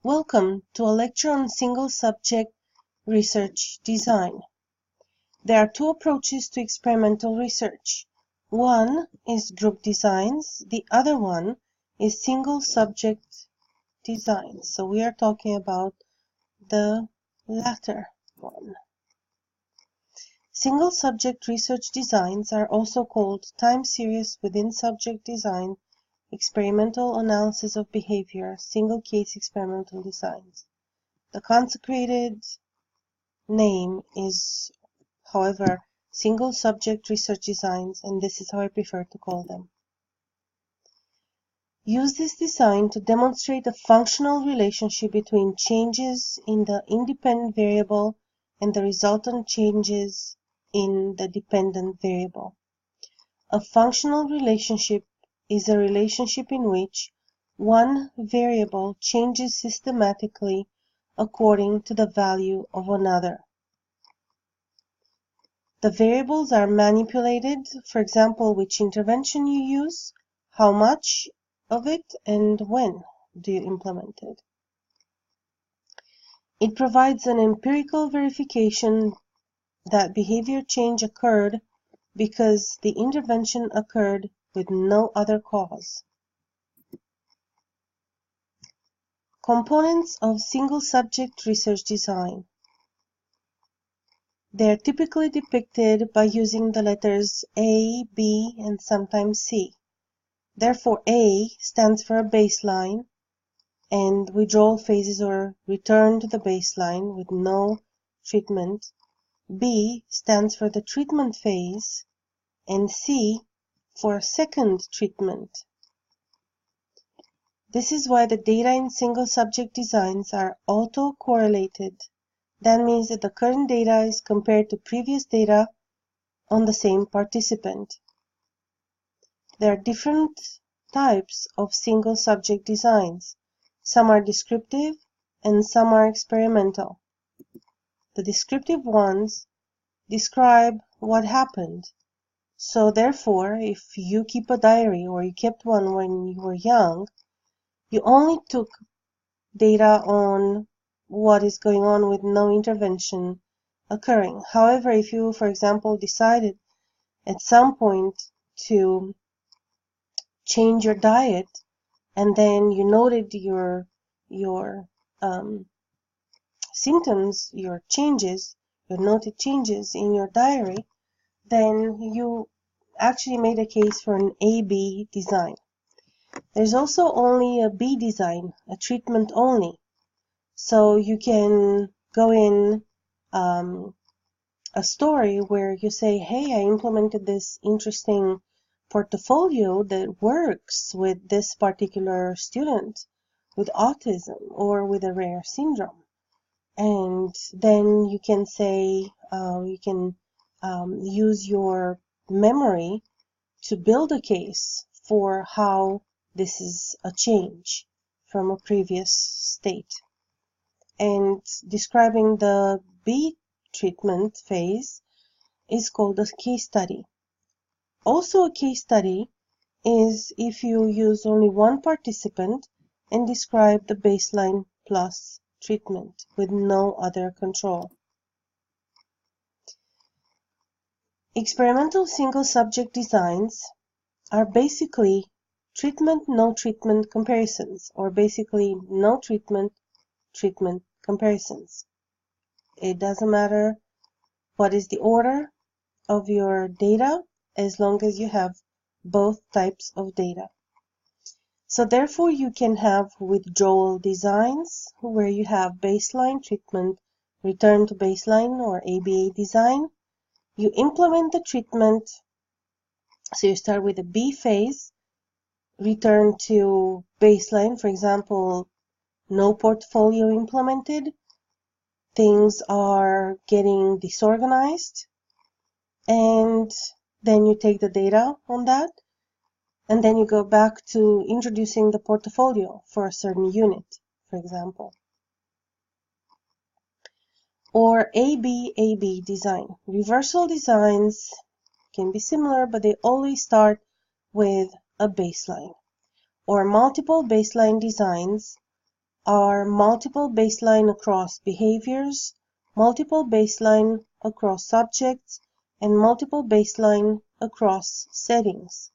Welcome to a lecture on single-subject research design. There are two approaches to experimental research. One is group designs, the other one is single-subject design. So we are talking about the latter one. Single-subject research designs are also called time series within subject design, experimental analysis of behavior, single-case experimental designs. The consecrated name is, however, single-subject research designs, and this is how I prefer to call them. Use this design to demonstrate a functional relationship between changes in the independent variable and the resultant changes in the dependent variable. A functional relationship is a relationship in which one variable changes systematically according to the value of another. The variables are manipulated, for example, which intervention you use, how much of it, and when do you implement it. It provides an empirical verification that behavior change occurred because the intervention occurred with no other cause. Components of single-subject research design. They are typically depicted by using the letters A, B, and sometimes C. Therefore, A stands for a baseline and withdrawal phases or return to the baseline with no treatment. B stands for the treatment phase, and C for a second treatment. This is why the data in single-subject designs are autocorrelated. That means that the current data is compared to previous data on the same participant. There are different types of single-subject designs. Some are descriptive and some are experimental. The descriptive ones describe what happened. So therefore, if you keep a diary or you kept one when you were young, you only took data on what is going on with no intervention occurring. However, if you, for example, decided at some point to change your diet and then you noted your symptoms, your noted changes in your diary, then you actually made a case for an A-B design. There's also only a B design, a treatment only. So you can go in a story where you say, hey, I implemented this interesting portfolio that works with this particular student with autism or with a rare syndrome. And then you can say, you can use your memory to build a case for how this is a change from a previous state. And describing the B treatment phase is called a case study. Also, a case study is if you use only one participant and describe the baseline plus treatment with no other control. Experimental single-subject designs are basically treatment-no treatment comparisons, or basically no treatment comparisons. It doesn't matter what is the order of your data as long as you have both types of data. So therefore you can have withdrawal designs where you have baseline treatment, return to baseline, or ABA design. You implement the treatment, so you start with the B phase, return to baseline, for example, no portfolio implemented, things are getting disorganized, and then you take the data on that, and then you go back to introducing the portfolio for a certain unit, for example. Or AB design. Reversal designs can be similar, but they always start with a baseline. Or multiple baseline designs are multiple baseline across behaviors, multiple baseline across subjects, and multiple baseline across settings.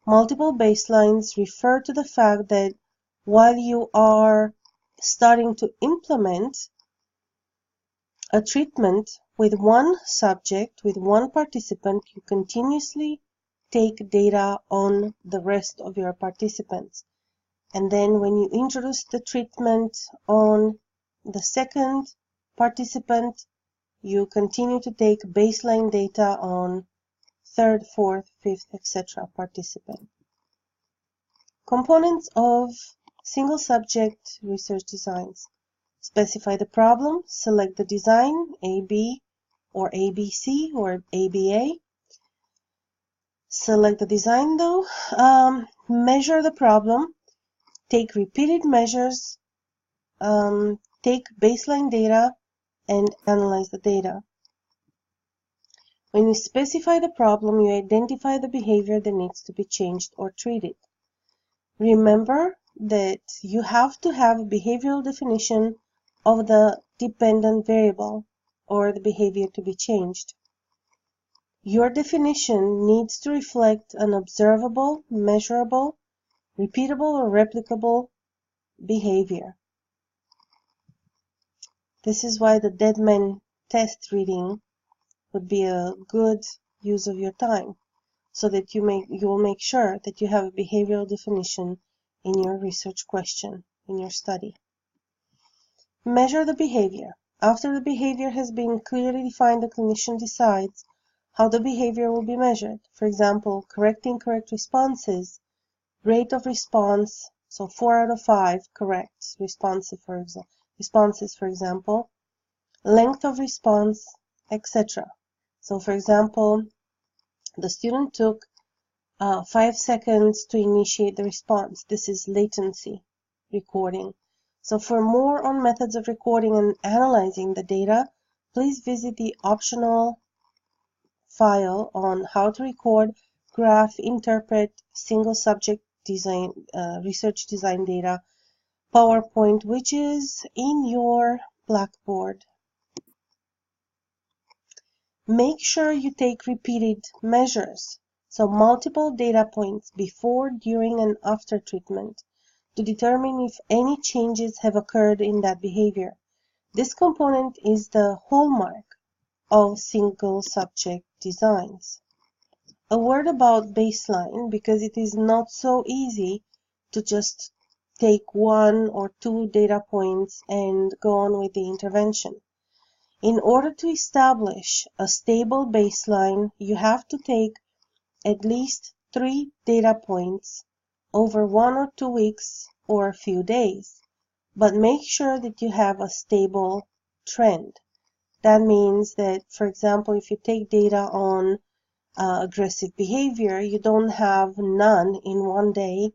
Multiple baselines refer to the fact that while you are starting to implement a treatment with one subject, with one participant, you continuously take data on the rest of your participants. And then when you introduce the treatment on the second participant, you continue to take baseline data on third, fourth, fifth, etc. participant. Components of single subject research designs. Specify the problem, select the design, AB or ABC or ABA. Select the design though. Measure the problem. Take repeated measures, take baseline data, and analyze the data. When you specify the problem, you identify the behavior that needs to be changed or treated. Remember that you have to have a behavioral definition of the dependent variable or the behavior to be changed. Your definition needs to reflect an observable, measurable, repeatable, or replicable behavior. This is why the Deadman test reading would be a good use of your time, so that you will make sure that you have a behavioral definition in your research question, in your study. Measure the behavior. After the behavior has been clearly defined, the clinician decides how the behavior will be measured. For example, correct incorrect responses, rate of response, so 4 out of 5 correct responses, for example, length of response, etc. So for example, the student took 5 seconds to initiate the response. This is latency recording. So for more on methods of recording and analyzing the data, please visit the optional file on how to record, graph, interpret single subject design, research design data, PowerPoint, which is in your Blackboard. Make sure you take repeated measures, so multiple data points before, during, and after treatment to determine if any changes have occurred in that behavior. This component is the hallmark of single subject designs. A word about baseline, because it is not so easy to just take 1 or 2 data points and go on with the intervention. In order to establish a stable baseline, you have to take at least 3 data points over 1 or 2 weeks or a few days, but make sure that you have a stable trend. That means that, for example, if you take data on aggressive behavior, you don't have none in one day,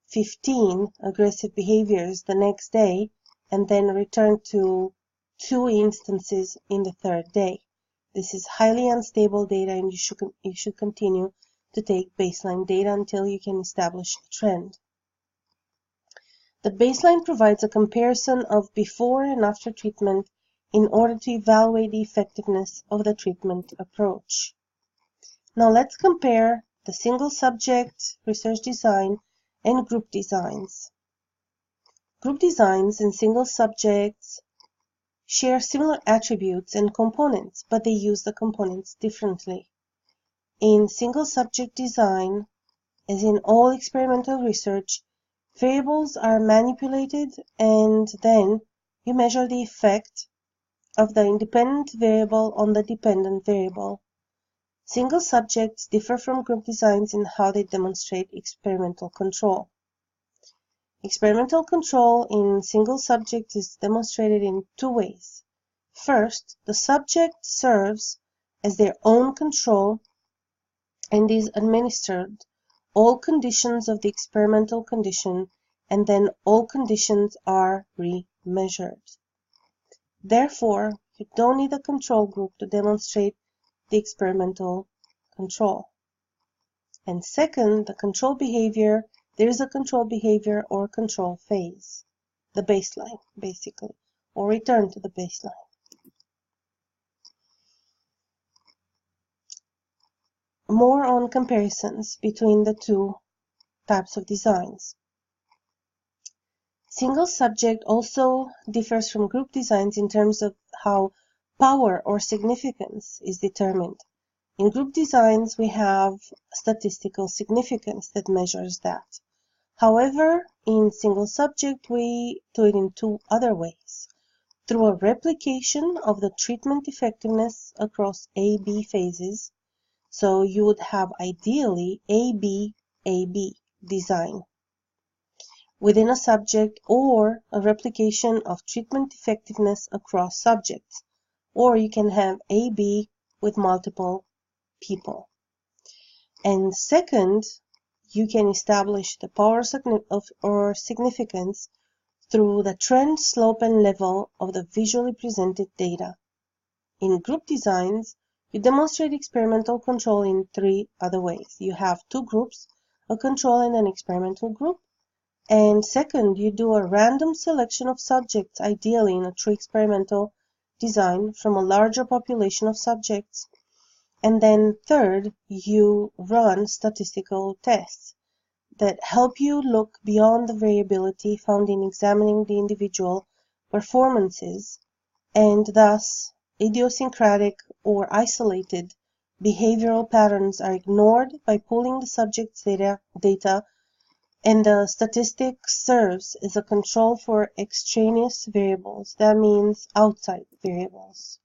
15 aggressive behaviors the next day, and then return to 2 instances in the third day. This is highly unstable data, and you should continue to take baseline data until you can establish a trend. The baseline provides a comparison of before and after treatment in order to evaluate the effectiveness of the treatment approach. Now let's compare the single subject research design and group designs. Group designs and single subjects share similar attributes and components, but they use the components differently. In single subject design, as in all experimental research, variables are manipulated and then you measure the effect of the independent variable on the dependent variable. Single subjects differ from group designs in how they demonstrate experimental control. Experimental control in single subject is demonstrated in 2 ways. First, the subject serves as their own control and is administered all conditions of the experimental condition, and then all conditions are re-measured. Therefore, you don't need a control group to demonstrate the experimental control. And second, the control behavior, there is a control behavior or control phase. the baseline, basically, or return to the baseline. More on comparisons between the two types of designs. Single subject also differs from group designs in terms of how power or significance is determined. In group designs, we have statistical significance that measures that. However, in single subject, we do it in two other ways. Through a replication of the treatment effectiveness across A-B phases. So you would have ideally A-B design within a subject, or a replication of treatment effectiveness across subjects. Or you can have A-B with multiple people. And second, you can establish the power or significance through the trend, slope, and level of the visually presented data. In group designs, you demonstrate experimental control in three other ways. You have two groups, a control and an experimental group. And second, you do a random selection of subjects, ideally in a true experimental design, from a larger population of subjects. And then third, you run statistical tests that help you look beyond the variability found in examining the individual performances, and thus idiosyncratic or isolated behavioral patterns are ignored by pooling the subject's data, and the statistic serves as a control for extraneous variables. That means outside variables.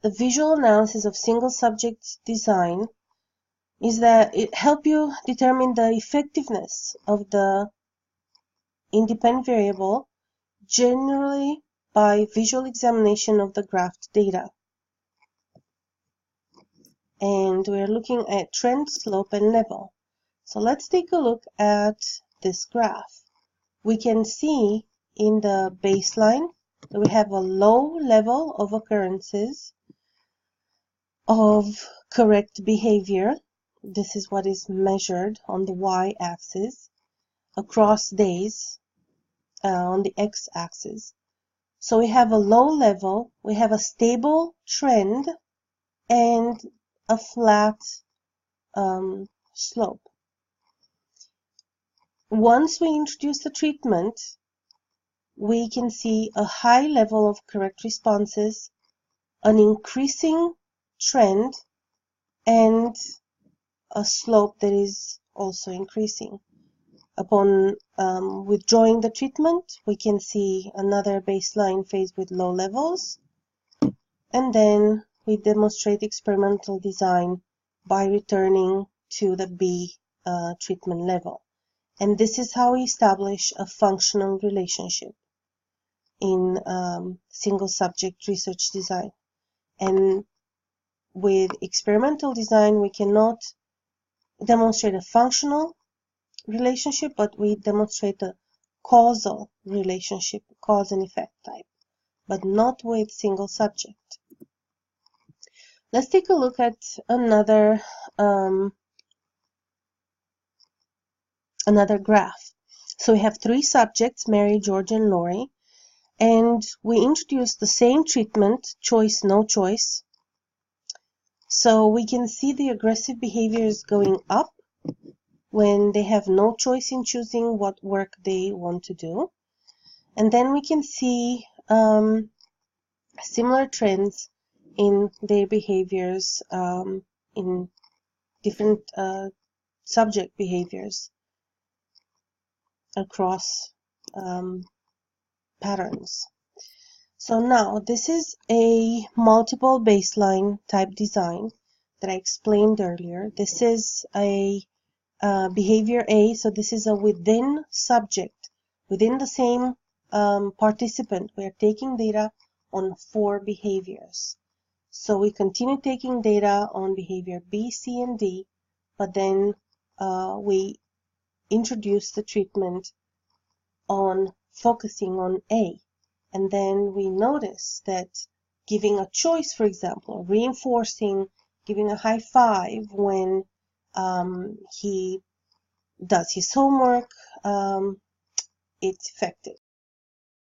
The visual analysis of single subject design is that it helps you determine the effectiveness of the independent variable, generally by visual examination of the graphed data. And we're looking at trend, slope, and level. So let's take a look at this graph. We can see in the baseline that we have a low level of occurrences of correct behavior. This is what is measured on the y-axis across days on the x-axis. So we have a low level, we have a stable trend, and a flat slope. Once we introduce the treatment, we can see a high level of correct responses, an increasing trend, and a slope that is also increasing. Upon withdrawing the treatment, we can see another baseline phase with low levels, and then we demonstrate experimental design by returning to the B treatment level. And this is how we establish a functional relationship in single subject research design. And with experimental design, we cannot demonstrate a functional relationship, but we demonstrate a causal relationship, cause and effect type, but not with single subject. Let's take a look at another graph. So we have three subjects, Mary, George, and Lori, and we introduce the same treatment, choice, no choice. So we can see the aggressive behavior is going up when they have no choice in choosing what work they want to do. And then we can see similar trends in their behaviors, in different subject behaviors across patterns. So now this is a multiple baseline type design that I explained earlier. This is a behavior A, so this is a within subject, within the same participant. We are taking data on 4 behaviors. So we continue taking data on behavior B, C, and D, but then we introduce the treatment on focusing on A. And then we notice that giving a choice, for example, reinforcing, giving a high five when he does his homework, it's effective.